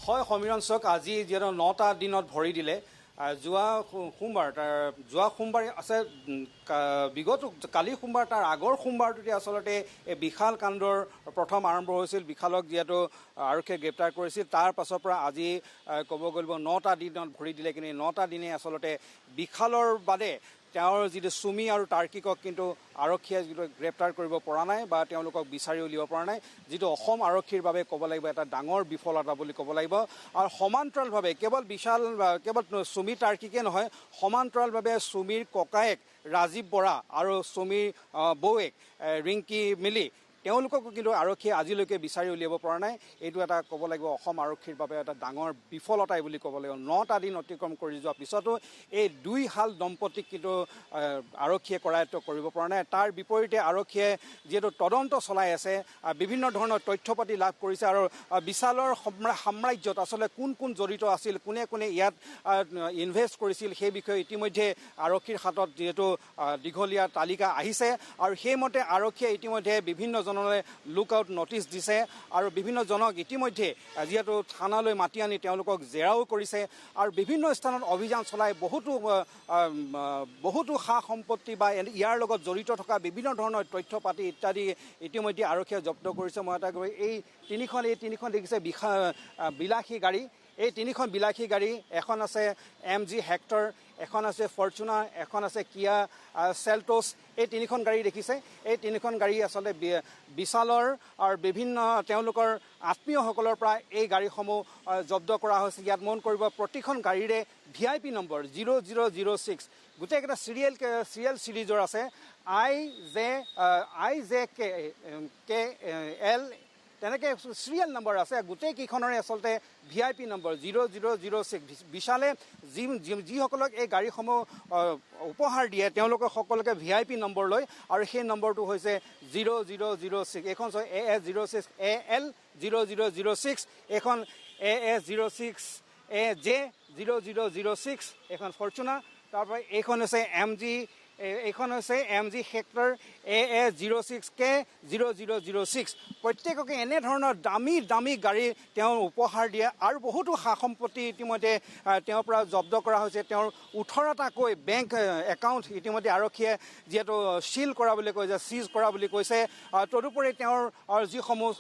হয় সমীৰণ চক আজি যিহেতু 9টা দিনত ভৰি দিলে যোৱা সোমবাৰ আছে বিগত কালি সোমবাৰ তাৰ আগৰ সোমবাৰটোতে আচলতে এই বিশাল কাণ্ডৰ প্ৰথম আৰম্ভ হৈছিল। বিশালক যিহেতু আৰক্ষীয়ে গ্ৰেপ্তাৰ কৰিছিল তাৰ পাছৰ পৰা আজি ক'ব গ'লে 9টা দিনত ভৰি দিলে, কিন্তু 9টা দিনে আচলতে বিশালৰ বাদে তেওঁৰ যিটো চুমি আৰু তাৰ্কিকক কিন্তু আৰক্ষীয়ে যিটো গ্ৰেপ্তাৰ কৰিব পৰা নাই বা তেওঁলোকক বিচাৰি উলিয়াব পৰা নাই, যিটো অসম আৰক্ষীৰ বাবে ক'ব লাগিব এটা ডাঙৰ বিফলতা বুলি ক'ব লাগিব। আৰু সমান্তৰালভাৱে কেৱল চুমি তাৰ্কিকে নহয়, সমান্তৰালভাৱে চুমিৰ ককায়েক ৰাজীৱ বৰা আৰু চুমিৰ বৌৱেক ৰিংকি মিলি তেওঁলোককো কিন্তু আৰক্ষীয়ে আজিলৈকে বিচাৰি উলিয়াব পৰা নাই। এইটো এটা ক'ব লাগিব অসম আৰক্ষীৰ বাবে এটা ডাঙৰ বিফলতাই বুলি ক'ব লাগিব। 9টা দিন অতিক্ৰম কৰি যোৱাৰ পিছতো এই দুই হাল দম্পতীক কিন্তু আৰক্ষীয়ে কৰায়ত্ব কৰিব পৰা নাই। তাৰ বিপৰীতে আৰক্ষীয়ে যিহেতু তদন্ত চলাই আছে, বিভিন্ন ধৰণৰ তথ্য পাতি লাভ কৰিছে আৰু বিশালৰ সাম্ৰাজ্যত আচলতে কোন কোন জড়িত আছিল, কোনে কোনে ইয়াত ইনভেষ্ট কৰিছিল সেই বিষয়ে ইতিমধ্যে আৰক্ষীৰ হাতত যিহেতু দীঘলীয়া তালিকা আহিছে আৰু সেইমতে আৰক্ষীয়ে ইতিমধ্যে বিভিন্ন লুক আউট নটিচ দিছে আৰু বিভিন্ন জনক ইতিমধ্যে যিহেতু থানালৈ মাতি আনি তেওঁলোকক জেৰাও কৰিছে আৰু বিভিন্ন স্থানত অভিযান চলাই বহুতো সা সম্পত্তি বা ইয়াৰ লগত জড়িত থকা বিভিন্ন ধৰণৰ তথ্য পাতি ইত্যাদি ইতিমধ্যে আৰক্ষীয়ে জব্দ কৰিছে। মই এটা এই তিনিখন দেখিছে বিলাসী গাড়ী, এই তিনিখন বিলাসী গাড়ী, এখন আছে MG হেক্টৰ, এখন আছে ফৰ্চুনাৰ, এখন আছে কিয়া চেল্টছ। এই তিনিখন গাড়ী দেখিছে, এই তিনিখন গাড়ী আচলতে বিশালৰ আৰু বিভিন্ন তেওঁলোকৰ আত্মীয়সকলৰ পৰা এই গাড়ীসমূহ জব্দ কৰা হৈছে। ইয়াত মন কৰিব প্ৰতিখন গাড়ীৰে VIP নম্বৰ 0006, গোটেইকেইটা চিৰিয়েল চিৰিজৰ আছে। IJKL তেনেকৈ চিৰিয়েল নম্বৰ আছে, গোটেইকেইখনৰে আচলতে VIP নম্বৰ 0006। বিশালে যিসকলক এই গাড়ীসমূহ উপহাৰ দিয়ে তেওঁলোকক সকলোকে VIP নম্বৰ লয় আৰু সেই নম্বৰটো হৈছে 0006। এইখন AS06 AL 0006, এইখন AS06 AJ 0006, এইখন ফৰ্চুনাৰ। তাৰপৰা এইখন হৈছে MG হেক্টৰ AS06K 0006। প্ৰত্যেককে এনেধৰণৰ দামী গাড়ী তেওঁ উপহাৰ দিয়ে আৰু বহুতো সা সম্পত্তি ইতিমধ্যে তেওঁৰ পৰা জব্দ কৰা হৈছে। তেওঁৰ 18টাকৈ বেংক একাউণ্ট ইতিমধ্যে আৰক্ষীয়ে যিহেতু চিজ কৰা বুলি কৈছে। তদুপৰি তেওঁৰ যিসমূহ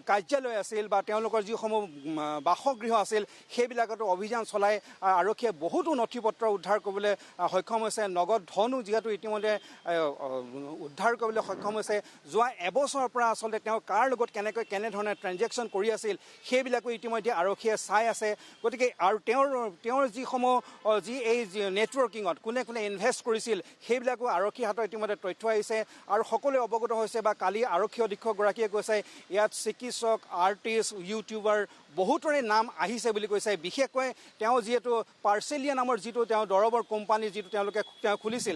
কাৰ্যালয় আছিল বা তেওঁলোকৰ যিসমূহ বাসগৃহ আছিল সেইবিলাকতো অভিযান চলাই আৰক্ষীয়ে বহুতো নথি পত্ৰ উদ্ধাৰ কৰিবলৈ সক্ষম হৈছে। নগদ ধনো যিহেতু ইতিমধ্যে উদ্ধাৰ কৰিবলৈ সক্ষম হৈছে। যোৱা এবছৰৰ পৰা আচলতে তেওঁ কাৰ লগত কেনেধৰণে ট্ৰেঞ্জেকশ্যন কৰি আছিল সেইবিলাকো ইতিমধ্যে আৰক্ষীয়ে চাই আছে। গতিকে আৰু তেওঁৰ যিসমূহ এই নেটৱৰ্কিঙত কোনে ইনভেষ্ট কৰিছিল সেইবিলাকো আৰক্ষীৰ হাতত ইতিমধ্যে তথ্য আহিছে আৰু সকলোৱে অৱগত হৈছে। বা কালি আৰক্ষী অধীক্ষকগৰাকীয়ে কৈছে ইয়াত চিকিৎসক, আৰ্টিষ্ট, ইউটিউবাৰ বহুতৰে নাম আহিছে বুলি কৈছে। বিশেষকৈ তেওঁ যিহেতু পাৰ্চেলিয়া নামৰ যিটো তেওঁ দৰৱৰ কোম্পানী যিটো তেওঁ খুলিছিল,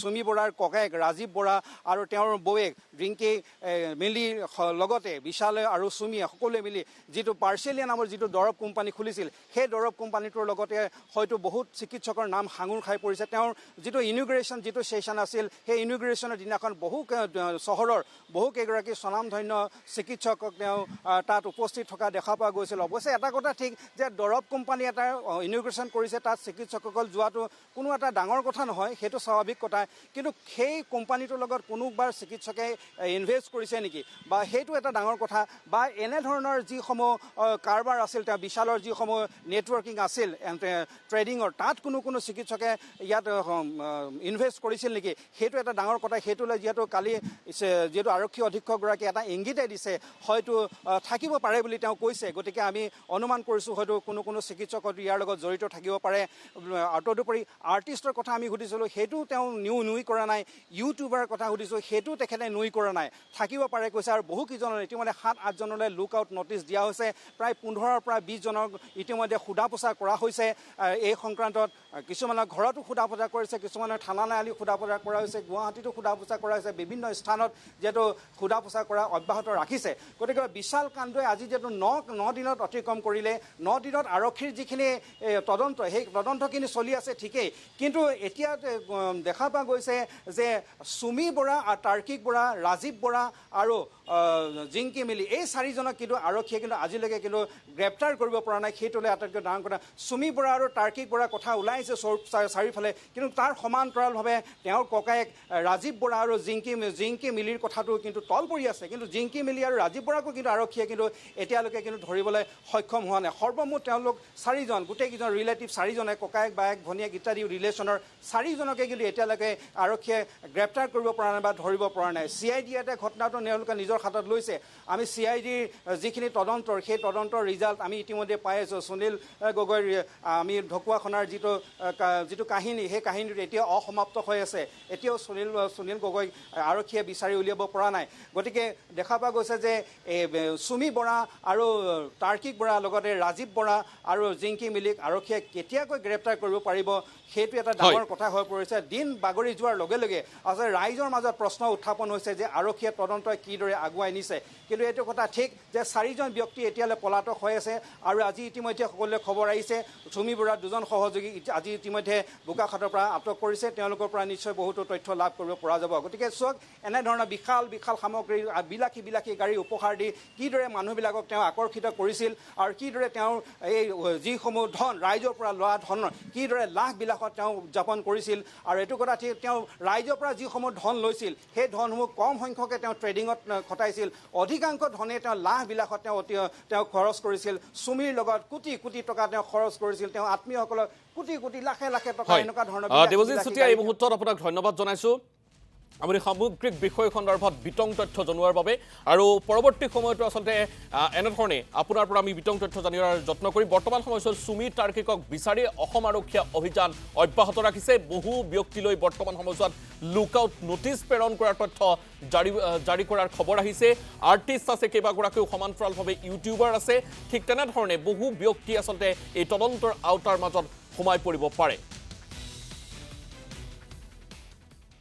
চুমি বৰাৰ ককায়েক ৰাজীৱ বৰা আৰু তেওঁৰ বৌৱেক ৰিংকি মিলিৰ লগতে বিশালে আৰু চুমিয়ে সকলোৱে মিলি যিটো পাৰ্চেলিয়া নামৰ যিটো দৰৱ কোম্পানী খুলিছিল সেই দৰৱ কোম্পানীটোৰ লগতে হয়তো বহুত চিকিৎসকৰ নাম সাঙুৰ খাই পৰিছে। তেওঁৰ যিটো ইনগ্ৰেশ্যন যিটো ছেশ্যন আছিল সেই ইনগ্ৰেশ্যনৰ দিনাখন চহৰৰ বহুকেইগৰাকী স্বনামধন্য চিকিৎসকক তেওঁ তাত উপস্থিত থকা দেখা পোৱা গৈছিল। অৱশ্যে এটা কথা ঠিক যে দৰৱ কোম্পানী এটা ইনগ্ৰেশ্যন কৰিছে, তাত চিকিৎসকসকল যোৱাটো কোনো এটা ডাঙৰ কথা নহয়, সেইটো স্বাভাৱিক কথা। কিন্তু সেই কোম্পানীটোৰ লগত কোনোবাৰ চিকিৎসকে ইনভেষ্ট কৰিছে নেকি বা সেইটো এটা ডাঙৰ কথা। বা এনেধৰণৰ যিসমূহ কাৰবাৰ আছিল, তেওঁ বিশালৰ যিসমূহ নেটৱৰ্কিং আছিল ট্ৰেডিঙৰ, তাত কোনো চিকিৎসকে ইয়াত ইনভেষ্ট কৰিছিল নেকি সেইটো এটা ডাঙৰ কথা। সেইটোলৈ যিহেতু আৰক্ষী অধীক্ষকগৰাকীয়ে এটা ইংগিতে দিছে, হয়তো থাকিব পাৰে বুলি তেওঁ কৈছে। গতিকে আমি অনুমান কৰিছোঁ হয়তো কোনো চিকিৎসক ইয়াৰ লগত জড়িত থাকিব পাৰে। আৰু তদুপৰি আৰ্টিষ্টৰ কথা আমি সুধিছিলোঁ, সেইটো তেওঁ নুই কৰা নাই। ইউটিউবাৰৰ কথা সুধিছোঁ, সেইটো তেখেতে নুই কৰা নাই, থাকিব পাৰে কৈছে। আৰু বহুকেইজনৰ ইতিমধ্যে 7-8জনলৈ লুক আউট নটিচ দিয়া হৈছে। প্ৰায় 15ৰ পৰা 20 জনক ইতিমধ্যে সোধা পোছা কৰা হৈছে। এই সংক্ৰান্তত কিছুমানৰ ঘৰতো সোধা পোছা কৰিছে, কিছুমানৰ থানালৈ আলি সোধা পোছা কৰা হৈছে, গুৱাহাটীতো সোধা পোছা কৰা হৈছে, বিভিন্ন স্থানত যিহেতু সোধা পোছা কৰা অব্যাহত ৰাখিছে। গতিকে বিশাল কাণ্ডই আজি যিহেতু 9 দিনত অতিক্ৰম কৰিলে 9 দিনত আৰক্ষীৰ যিখিনি তদন্ত সেই তদন্তখিনি চলি আছে ঠিকেই কিন্তু এতিয়া দেখা পোৱা গৈছে যে সুমি বৰা আৰু তাৰ্কিক বৰা ৰাজীৱ বৰা আৰু জিংকি মিলি এই চাৰিজনক কিন্তু আৰক্ষীয়ে কিন্তু আজিলৈকে কিন্তু গ্ৰেপ্তাৰ কৰিব পৰা নাই সেইটোলৈ আটাইতকৈ ডাঙৰ কথা সুমি বৰা আৰু তাৰ্কিক বৰাৰ কথা ওলাইছে চাৰিওফালে কিন্তু তাৰ সমান্তৰালভাৱে তেওঁৰ ককায়েক ৰাজীৱ বৰা আৰু জিংকি মিলিৰ কথাটো কিন্তু তল পৰি আছে কিন্তু জিংকি মিলি আৰু ৰাজীৱ বৰাকো কিন্তু আৰক্ষীয়ে কিন্তু এতিয়ালৈকে কিন্তু ধৰিবলৈ সক্ষম হোৱা নাই সৰ্বমুঠ তেওঁলোক চাৰিজন গোটেইকেইজন ৰিলেটিভ চাৰিজনে ককায়েক বায়েক ভনীয়েক ইত্যাদি ৰিলেশ্যনৰ চাৰিজনকে কিন্তু এতিয়ালৈকে আৰক্ষীয়ে গ্ৰেপ্তাৰ কৰিব পৰা নাই বা ধৰিব পৰা নাই CID এটা ঘটনাটো তেওঁলোকে নিজৰ হাতত লৈছে আমি CIDৰ যিখিনি তদন্তৰ সেই তদন্তৰ ৰিজাল্ট আমি ইতিমধ্যে পাই আছোঁ সুনীল গগৈৰ আমি ঢকুৱাখনাৰ যিটো কাহিনী সেই কাহিনীটো এতিয়া অসমাপ্ত হৈ আছে এতিয়াও সুনীল গগৈ আৰক্ষীয়ে বিচাৰি উলিয়াব পৰা নাই গতিকে দেখা পোৱা গৈছে যে সুমি বৰা আৰু তাৰ্কিক বৰা লগতে ৰাজীৱ বৰা আৰু জিংকি মিলিক আৰক্ষীয়ে কেতিয়াকৈ গ্ৰেপ্তাৰ কৰিব পাৰিব সেইটো এটা ডাঙৰ কথা হৈ পৰিছে দিন বাগৰি যোৱাৰ লগে লগে আচলতে ৰাইজৰ মাজত প্ৰশ্ন উত্থাপন হৈছে যে আৰক্ষীয়ে তদন্তই কিদৰে আগুৱাই নিছে কিন্তু এইটো কথা ঠিক যে চাৰিজন ব্যক্তি এতিয়ালৈ পলাতক হৈ আছে আৰু আজি ইতিমধ্যে সকলোৱে খবৰ আহিছে সুমি বৰাৰ দুজন সহযোগী আজি ইতিমধ্যে বোকাখাটৰ পৰা আটক কৰিছে তেওঁলোকৰ পৰা নিশ্চয় বহুতো তথ্য লাভ কৰিব পৰা যাব গতিকে চাওক এনেধৰণৰ বিশাল সামগ্ৰী বিলাসী গাড়ী উপহাৰ দি কিদৰে মানুহবিলাকক তেওঁ আকৰ্ষিত কৰিছিল আৰু কিদৰে তেওঁৰ এই যিসমূহ ধন ৰাইজৰ পৰা লোৱা ধন কিদৰে লাখবিলাকত তেওঁ উদযাপন কৰিছিল আৰু এইটো কথা ঠিক তেওঁ ৰাইজৰ পৰা যিসমূহ ধন লৈছিল সেই ধনসমূহ কম সংখ্যকে তেওঁ ট্ৰেডিঙত খটাইছিল অধিকাংশ ধনে তেওঁ লাখবিলাকত তেওঁ খৰচ কৰিছিল সুমিৰ লগত কোটি কোটি টকা তেওঁ খৰচ কৰিছিল তেওঁ আত্মীয়সকলক কোটি লাখে টকা এনেকুৱা ধৰণৰ দেৱজিৎ চুতীয়া এই মুহূৰ্তত আপোনাক ধন্যবাদ জনাইছোঁ আপুনি সামগ্ৰিক বিষয় সন্দৰ্ভত বিতং তথ্য জনোৱাৰ বাবে আৰু পৰৱৰ্তী সময়তো আচলতে এনেধৰণে আপোনাৰ পৰা আমি বিতং তথ্য জানিবৰ যত্ন কৰি বৰ্তমান সময়ছোৱাত সুমি তাৰ্কিকক বিচাৰি অসম আৰক্ষীয়ে অভিযান অব্যাহত ৰাখিছে বহু ব্যক্তিলৈ বৰ্তমান সময়ছোৱাত লুকআউট নটিচ প্ৰেৰণ কৰাৰ তথ্য জাৰি কৰাৰ খবৰ আহিছে আৰ্টিষ্ট আছে কেইবাগৰাকীও সমান্তৰালভাৱে ইউটিউবাৰ আছে ঠিক তেনেধৰণে বহু ব্যক্তি আচলতে এই তদন্তৰ আওতাৰ মাজত সোমাই পৰিব পাৰে